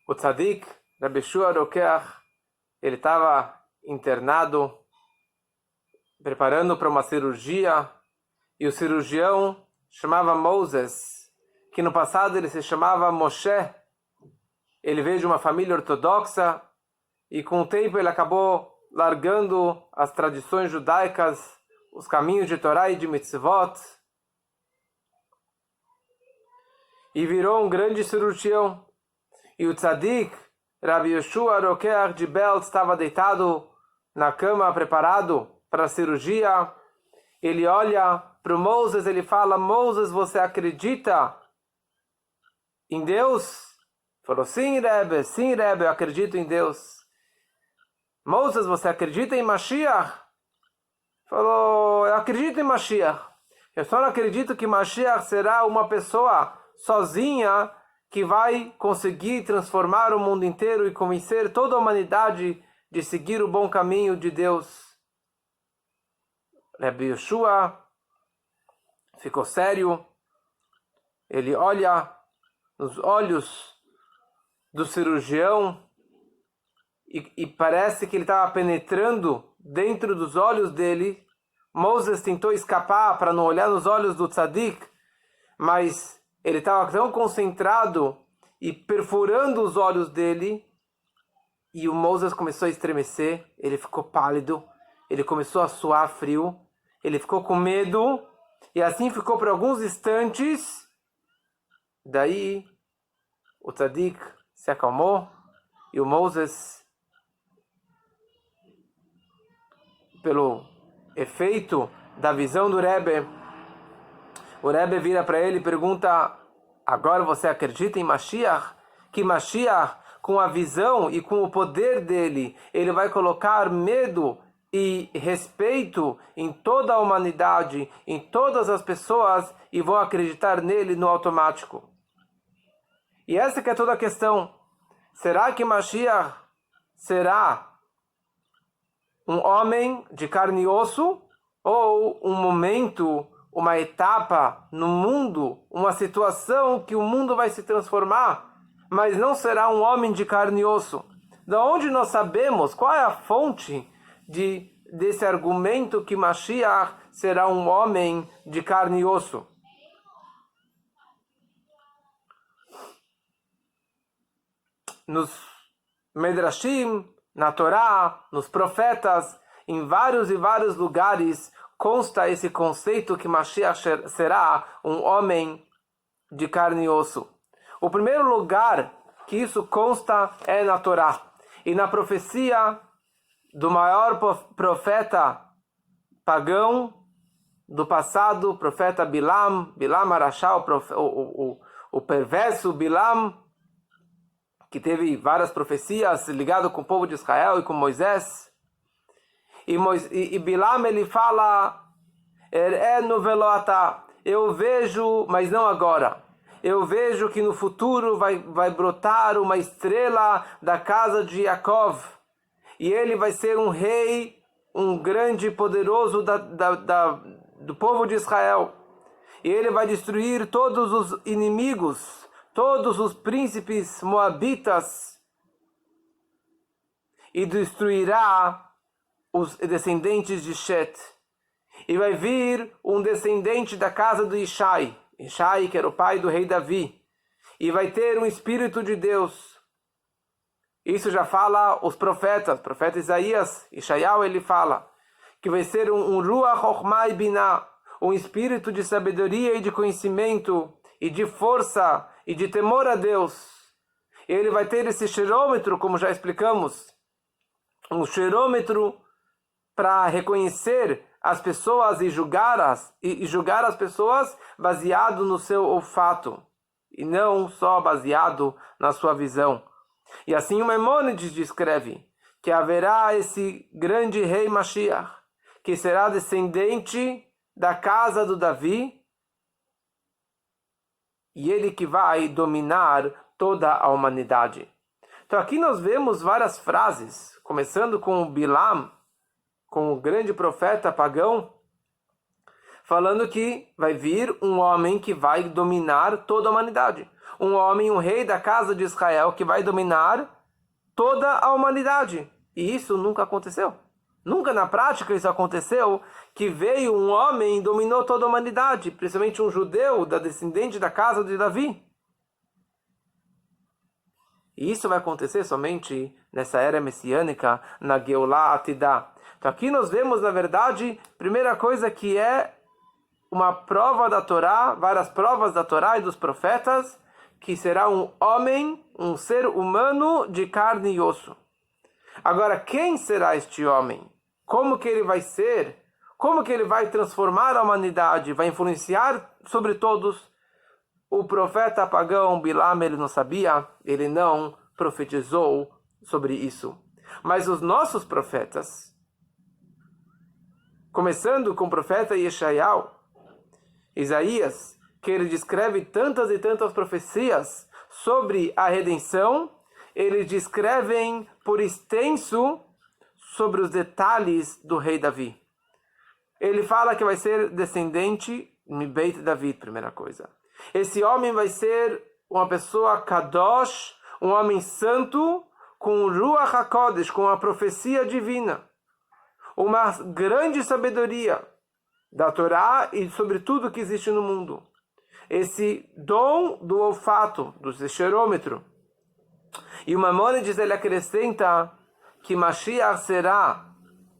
O tzadik, Rabbi Yeshua Rokeach, ele estava internado, preparando para uma cirurgia, e o cirurgião chamava Moses, que no passado ele se chamava Moshe. Ele veio de uma família ortodoxa, e com o tempo ele acabou largando as tradições judaicas, os caminhos de Torá e de Mitzvot, e virou um grande cirurgião. E o tzadik, Rabbi Yeshua Rokeach de Belt, estava deitado na cama, preparado para a cirurgia. Ele olha para o Moses, ele fala: Moses, você acredita em Deus? Falou: sim, Rebbe, eu acredito em Deus. Moses, você acredita em Mashiach? Falou: eu acredito em Mashiach. Eu só não acredito que Mashiach será uma pessoa sozinha que vai conseguir transformar o mundo inteiro e convencer toda a humanidade de seguir o bom caminho de Deus. Rabbi Yeshua ficou sério. Ele olha nos olhos do cirurgião e parece que ele estava penetrando dentro dos olhos dele. Moses tentou escapar para não olhar nos olhos do tzadik, mas ele estava tão concentrado e perfurando os olhos dele, e o Moses começou a estremecer, ele ficou pálido, ele começou a suar frio, ele ficou com medo, e assim ficou por alguns instantes. Daí o tzadik se acalmou, e o Moses, pelo efeito da visão do Rebbe, o Rebbe vira para ele e pergunta: agora você acredita em Mashiach? Que Mashiach, com a visão e com o poder dele, ele vai colocar medo e respeito em toda a humanidade, em todas as pessoas, e vão acreditar nele no automático. E essa que é toda a questão. Será que Mashiach será um homem de carne e osso? Ou um momento, uma etapa no mundo, uma situação que o mundo vai se transformar, mas não será um homem de carne e osso? Da onde nós sabemos, qual é a fonte desse argumento que Mashiach será um homem de carne e osso? Nos Medrashim, na Torá, nos profetas, em vários e vários lugares, consta esse conceito que Mashiach será um homem de carne e osso. O primeiro lugar que isso consta é na Torá. E na profecia do maior profeta pagão do passado, o profeta Bilam Arashá, o perverso Bilam, que teve várias profecias ligado com o povo de Israel e com Moisés. E Bilam, ele fala: eu vejo, mas não agora. Eu vejo que no futuro vai brotar uma estrela da casa de Yaakov. E ele vai ser um rei, um grande poderoso do povo de Israel. E ele vai destruir todos os inimigos, todos os príncipes moabitas, e destruirá os descendentes de Shet. E vai vir um descendente da casa do Ishai, que era o pai do rei Davi, e vai ter um espírito de Deus. Isso já fala os profetas, profeta Isaías, Ishaiah, ele fala que vai ser um Ruach Chokhmah e Binah, um espírito de sabedoria e de conhecimento, e de força, e de temor a Deus. Ele vai ter esse cheirômetro, como já explicamos, um cheirômetro para reconhecer as pessoas e julgar as pessoas baseado no seu olfato, e não só baseado na sua visão. E assim o Maimônides descreve que haverá esse grande rei Mashiach, que será descendente da casa do Davi, e ele que vai dominar toda a humanidade. Então aqui nós vemos várias frases, começando com o Bilam, com o grande profeta pagão, falando que vai vir um homem que vai dominar toda a humanidade. um homem, um rei da casa de Israel que vai dominar toda a humanidade. E isso nunca aconteceu. Nunca na prática isso aconteceu, que veio um homem e dominou toda a humanidade, principalmente um judeu, da descendente da casa de Davi. E isso vai acontecer somente nessa era messiânica, na Geulah Atidah. Então aqui nós vemos, na verdade, primeira coisa que é uma prova da Torá, várias provas da Torá e dos profetas, que será um homem, um ser humano de carne e osso. Agora, quem será este homem? Como que ele vai ser? Como que ele vai transformar a humanidade? Vai influenciar sobre todos? O profeta pagão Bilam, ele não sabia, ele não profetizou sobre isso. Mas os nossos profetas, começando com o profeta Isaías, que ele descreve tantas e tantas profecias sobre a redenção, eles descrevem por extenso sobre os detalhes do rei Davi. Ele fala que vai ser descendente de Beit Davi, primeira coisa. Esse homem vai ser uma pessoa kadosh, um homem santo, com Ruach HaKodesh, com a profecia divina. Uma grande sabedoria da Torá e sobre tudo que existe no mundo. Esse dom do olfato, do cheirômetro. E o Maimônides, ele acrescenta que Mashiach será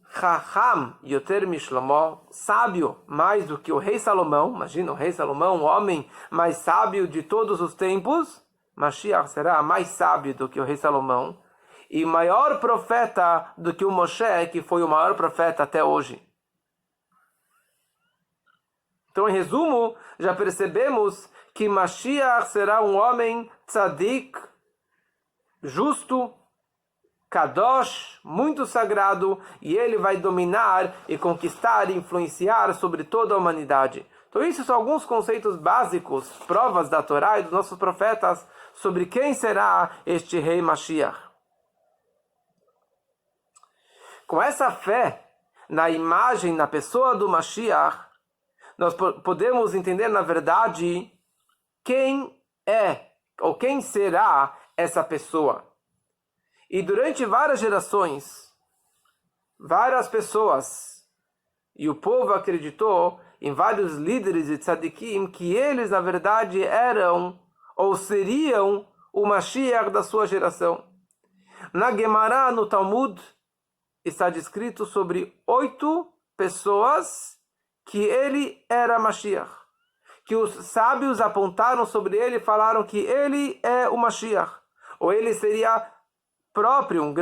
Chacham Yoter Mishlomo, sábio mais do que o rei Salomão. Imagina o rei Salomão, um homem mais sábio de todos os tempos. Mashiach será mais sábio do que o rei Salomão. E maior profeta do que o Moshe, que foi o maior profeta até hoje. Então, em resumo, já percebemos que Mashiach será um homem tzadik, justo, kadosh, muito sagrado, e ele vai dominar e conquistar e influenciar sobre toda a humanidade. Então, isso são alguns conceitos básicos, provas da Torá e dos nossos profetas sobre quem será este rei Mashiach. Com essa fé na imagem, na pessoa do Mashiach, nós podemos entender, na verdade, quem é ou quem será essa pessoa. E durante várias gerações, várias pessoas, e o povo acreditou em vários líderes de tzadikim, que eles, na verdade, eram ou seriam o Mashiach da sua geração. Na Gemara, no Talmud, está descrito sobre 8 pessoas que ele era Mashiach. Que os sábios apontaram sobre ele e falaram que ele é o Mashiach. Ou ele seria próprio,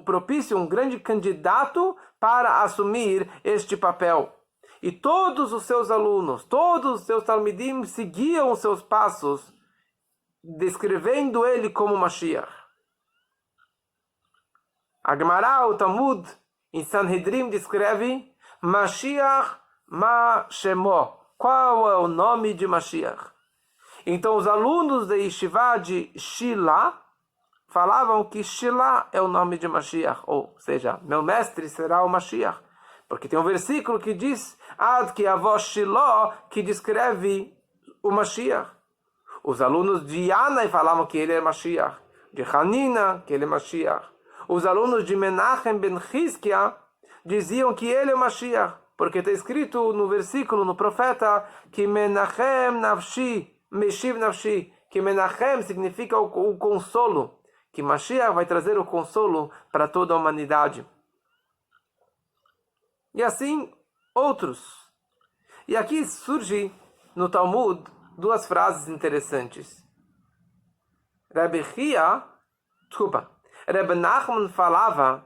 propício, um grande candidato para assumir este papel. E todos os seus alunos, todos os seus talmidim seguiam os seus passos, descrevendo ele como Mashiach. A Gemara, o Talmud, em Sanhedrin, descreve Mashiach ma shemo. Qual é o nome de Mashiach? Então, os alunos da Yeshiva de Shila falavam que Shila é o nome de Mashiach. Ou seja, meu mestre será o Mashiach. Porque tem um versículo que diz Ad ki avó Shiló, que descreve o Mashiach. Os alunos de Yanai falavam que ele é Mashiach. De Hanina, que ele é Mashiach. Os alunos de Menachem ben Hizkia diziam que ele é o Mashiach, porque está escrito no versículo, no profeta, que Menachem nafshi, meshiv nafshi, que Menachem significa o consolo, que Mashiach vai trazer o consolo para toda a humanidade. E assim, outros. E aqui surge no Talmud 2 frases interessantes. Reb Nachman falava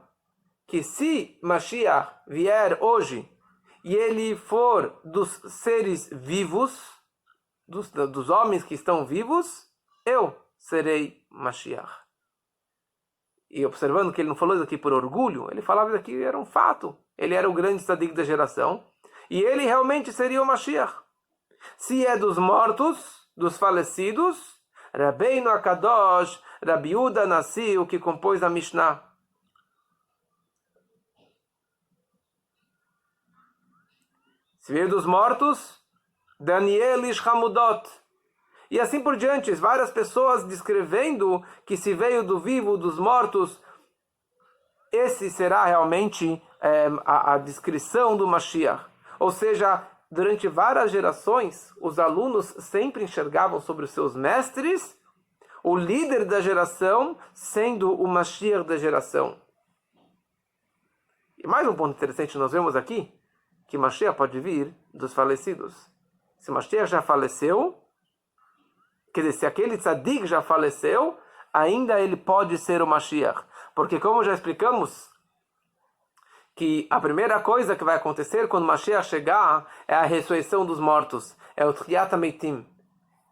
que se Mashiach vier hoje e ele for dos seres vivos, dos homens que estão vivos, eu serei Mashiach. E observando que ele não falou isso aqui por orgulho, ele falava isso aqui era um fato. Ele era o grande tzadik da geração e ele realmente seria o Mashiach. Se é dos mortos, dos falecidos, Rabbeinu HaKadosh, Rabi Yehuda Nassi, o que compôs a Mishnah. Se vier dos mortos, Daniel Ish Hamudot. E assim por diante, várias pessoas descrevendo que se veio do vivo, dos mortos. Esse será realmente a descrição do Mashiach. Ou seja, durante várias gerações, os alunos sempre enxergavam sobre os seus mestres o líder da geração sendo o Mashiach da geração. E mais um ponto interessante nós vemos aqui, que Mashiach pode vir dos falecidos. Se Mashiach já faleceu, quer dizer, se aquele tzadik já faleceu, ainda ele pode ser o Mashiach. Porque como já explicamos, que a primeira coisa que vai acontecer quando Mashiach chegar é a ressurreição dos mortos, é o Tchiyat HaMeitim.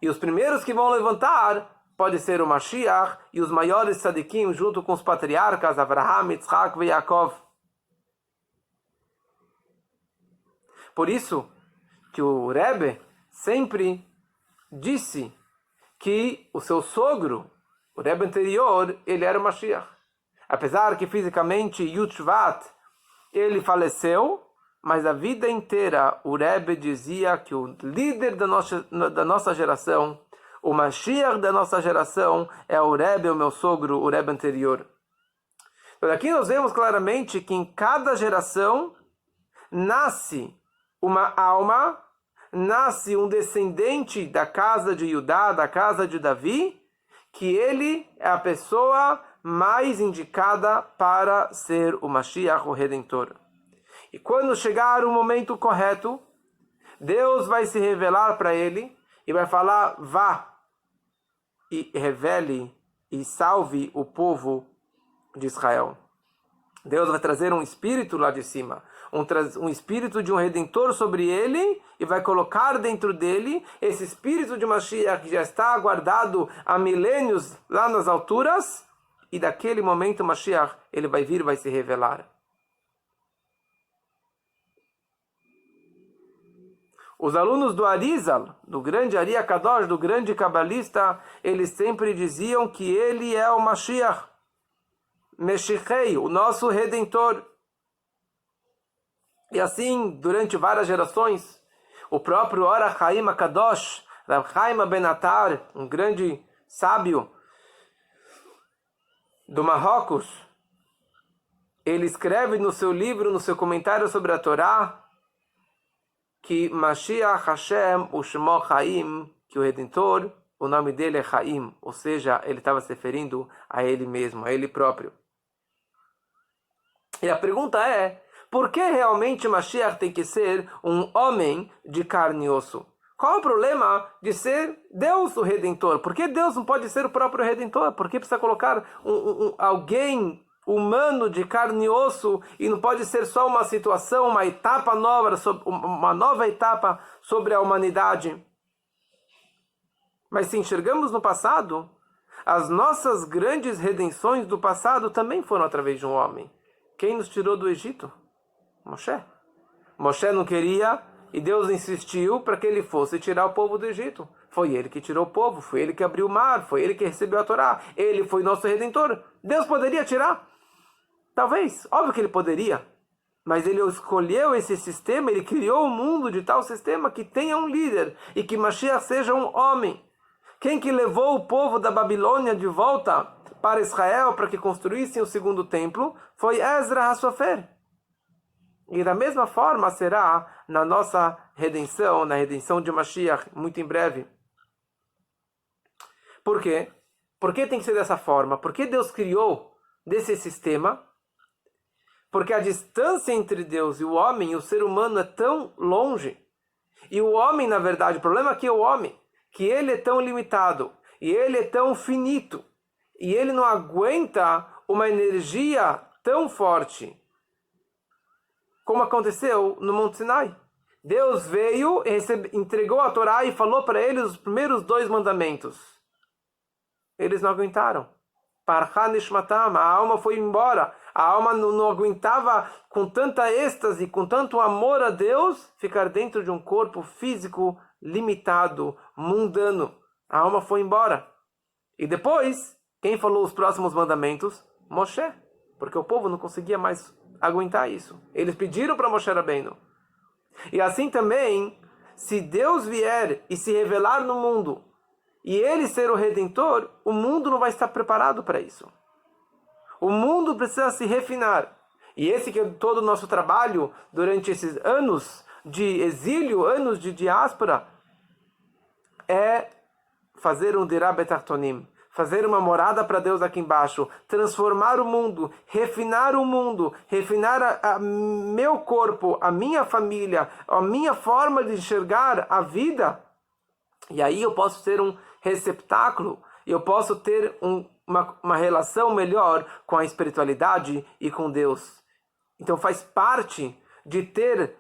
E os primeiros que vão levantar pode ser o Mashiach e os maiores tzadikim junto com os patriarcas Avraham, Yitzhak e Yaakov. Por isso que o Rebbe sempre disse que o seu sogro, o Rebbe anterior, ele era o Mashiach. Apesar que fisicamente Yud Shvat ele faleceu, mas a vida inteira o Rebbe dizia que o líder da nossa geração, o Mashiach da nossa geração, é o Rebbe, o meu sogro, o Rebbe anterior. Então aqui nós vemos claramente que em cada geração nasce uma alma, nasce um descendente da casa de Judá, da casa de Davi, que ele é a pessoa mais indicada para ser o Mashiach, o Redentor. E quando chegar o momento correto, Deus vai se revelar para ele e vai falar, vá e revele e salve o povo de Israel. Deus vai trazer um espírito lá de cima, um espírito de um Redentor sobre ele, e vai colocar dentro dele esse espírito de Mashiach que já está guardado há milênios lá nas alturas, e daquele momento Mashiach ele vai vir e vai se revelar. Os alunos do Arizal, do grande Ari Akadosh, do grande cabalista, eles sempre diziam que ele é o Mashiach, Meshichei, o nosso Redentor. E assim, durante várias gerações, o próprio Or HaChaim Akadosh, Rav Chaim Ben Atar, um grande sábio do Marrocos, ele escreve no seu livro, no seu comentário sobre a Torá, que Mashiach Hashem Ushmo Chaim, que o Redentor, o nome dele é Chaim, ou seja, ele estava se referindo a ele mesmo, a ele próprio. E a pergunta é, por que realmente Mashiach tem que ser um homem de carne e osso? Qual o problema de ser Deus o Redentor? Por que Deus não pode ser o próprio Redentor? Por que precisa colocar alguém humano de carne e osso e não pode ser só uma situação, uma etapa nova, uma nova etapa sobre a humanidade? Mas se enxergamos no passado, as nossas grandes redenções do passado também foram através de um homem. Quem nos tirou do Egito? Moshe. Moshe não queria e Deus insistiu para que ele fosse tirar o povo do Egito. Foi ele que tirou o povo, foi ele que abriu o mar, foi ele que recebeu a Torá. Ele foi nosso Redentor. Deus poderia tirar? Talvez, óbvio que ele poderia. Mas ele escolheu esse sistema, ele criou o mundo de tal sistema que tenha um líder e que Mashiach seja um homem. Quem que levou o povo da Babilônia de volta para Israel para que construíssem o segundo templo foi Ezra HaSofer. E da mesma forma será na nossa redenção, na redenção de Mashiach, muito em breve. Por quê? Por que tem que ser dessa forma? Por que Deus criou desse sistema? Porque a distância entre Deus e o homem, o ser humano, é tão longe. E o homem, na verdade, o problema aqui é o homem, que ele é tão limitado, e ele é tão finito, e ele não aguenta uma energia tão forte, como aconteceu no Monte Sinai. Deus veio, entregou a Torá e falou para eles os primeiros 2 mandamentos. Eles não aguentaram. Parcha nishmatam, a alma foi embora. A alma não aguentava, com tanta êxtase, com tanto amor a Deus, ficar dentro de um corpo físico limitado, mundano. A alma foi embora. E depois, quem falou os próximos mandamentos? Moshe. Porque o povo não conseguia mais aguentar isso. Eles pediram para Moshe Rabbeinu. E assim também, se Deus vier e se revelar no mundo, e ele ser o Redentor, o mundo não vai estar preparado para isso. O mundo precisa se refinar. E esse que é todo o nosso trabalho durante esses anos de exílio, anos de diáspora, é fazer um dirá betartonim, fazer uma morada para Deus aqui embaixo, transformar o mundo, refinar meu corpo, a minha família, a minha forma de enxergar a vida. E aí eu posso ser um receptáculo, eu posso ter uma relação melhor com a espiritualidade e com Deus. Então faz parte de ter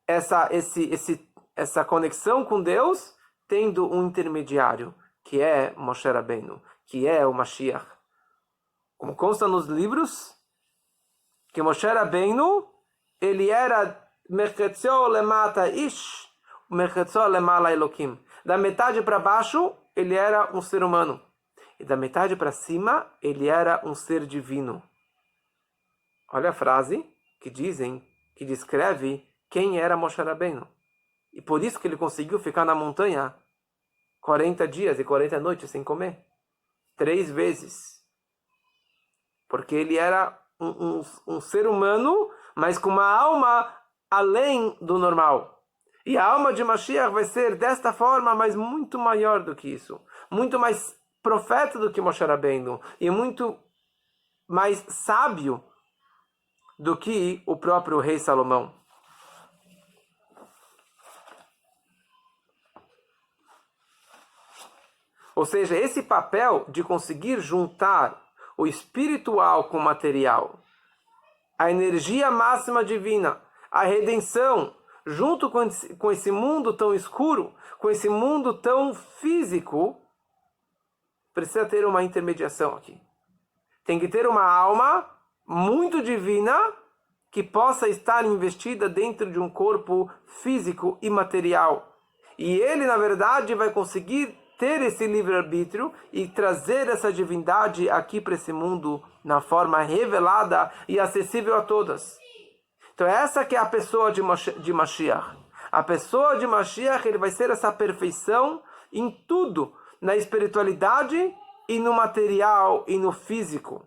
essa conexão com Deus, tendo um intermediário, que é Moshe Rabbeinu, que é o Mashiach. Como consta nos livros, que Moshe Rabbeinu, ele era Merchetzio lemata ish, Merchetzio lemala Elokim. Da metade para baixo, ele era um ser humano. E da metade para cima, ele era um ser divino. Olha a frase que descreve quem era Moshe Rabbeinu. E por isso que ele conseguiu ficar na montanha 40 dias e 40 noites sem comer. 3 vezes. Porque ele era um ser humano, mas com uma alma além do normal. E a alma de Mashiach vai ser desta forma, mas muito maior do que isso. Muito mais profeta do que Moshe Rabbeinu. E muito mais sábio do que o próprio rei Salomão. Ou seja, esse papel de conseguir juntar o espiritual com o material, a energia máxima divina, a redenção, junto com esse mundo tão escuro, com esse mundo tão físico, precisa ter uma intermediação aqui. Tem que ter uma alma muito divina que possa estar investida dentro de um corpo físico e material. E ele, na verdade, vai conseguir ter esse livre-arbítrio e trazer essa divindade aqui para esse mundo na forma revelada e acessível a todas. Então essa que é a pessoa de Mashiach. A pessoa de Mashiach, ele vai ser essa perfeição em tudo, na espiritualidade e no material e no físico.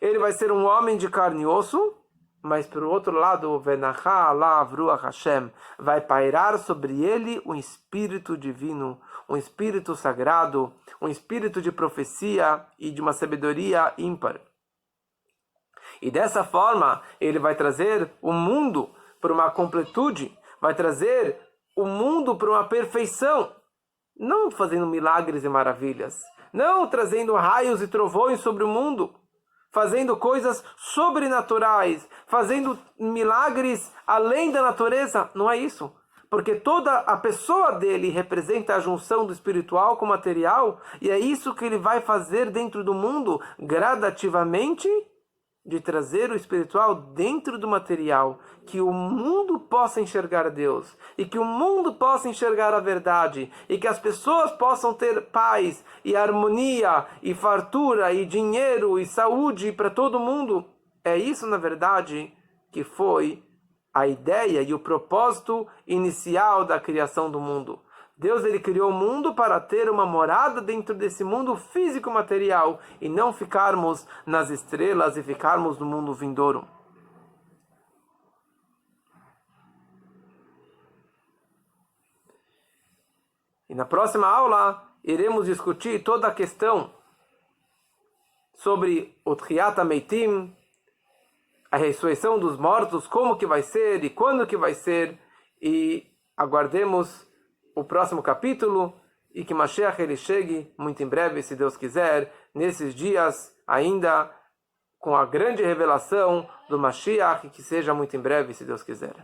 Ele vai ser um homem de carne e osso, mas por outro lado, Venacha alav ruach Hashem, vai pairar sobre ele um espírito divino, um espírito sagrado, um espírito de profecia e de uma sabedoria ímpar. E dessa forma, ele vai trazer o mundo para uma completude, vai trazer o mundo para uma perfeição, não fazendo milagres e maravilhas, não trazendo raios e trovões sobre o mundo, fazendo coisas sobrenaturais, fazendo milagres além da natureza. Não é isso. Porque toda a pessoa dele representa a junção do espiritual com o material, e é isso que ele vai fazer dentro do mundo, gradativamente, de trazer o espiritual dentro do material, que o mundo possa enxergar Deus, e que o mundo possa enxergar a verdade, e que as pessoas possam ter paz, e harmonia, e fartura, e dinheiro, e saúde para todo mundo. É isso, na verdade, que foi a ideia e o propósito inicial da criação do mundo. Deus, ele criou o mundo para ter uma morada dentro desse mundo físico material e não ficarmos nas estrelas e ficarmos no mundo vindouro. E na próxima aula iremos discutir toda a questão sobre o Tchiyat HaMeitim, a ressurreição dos mortos, como que vai ser e quando que vai ser, e aguardemos o próximo capítulo, e que Mashiach ele chegue muito em breve, se Deus quiser, nesses dias ainda com a grande revelação do Mashiach, que seja muito em breve, se Deus quiser.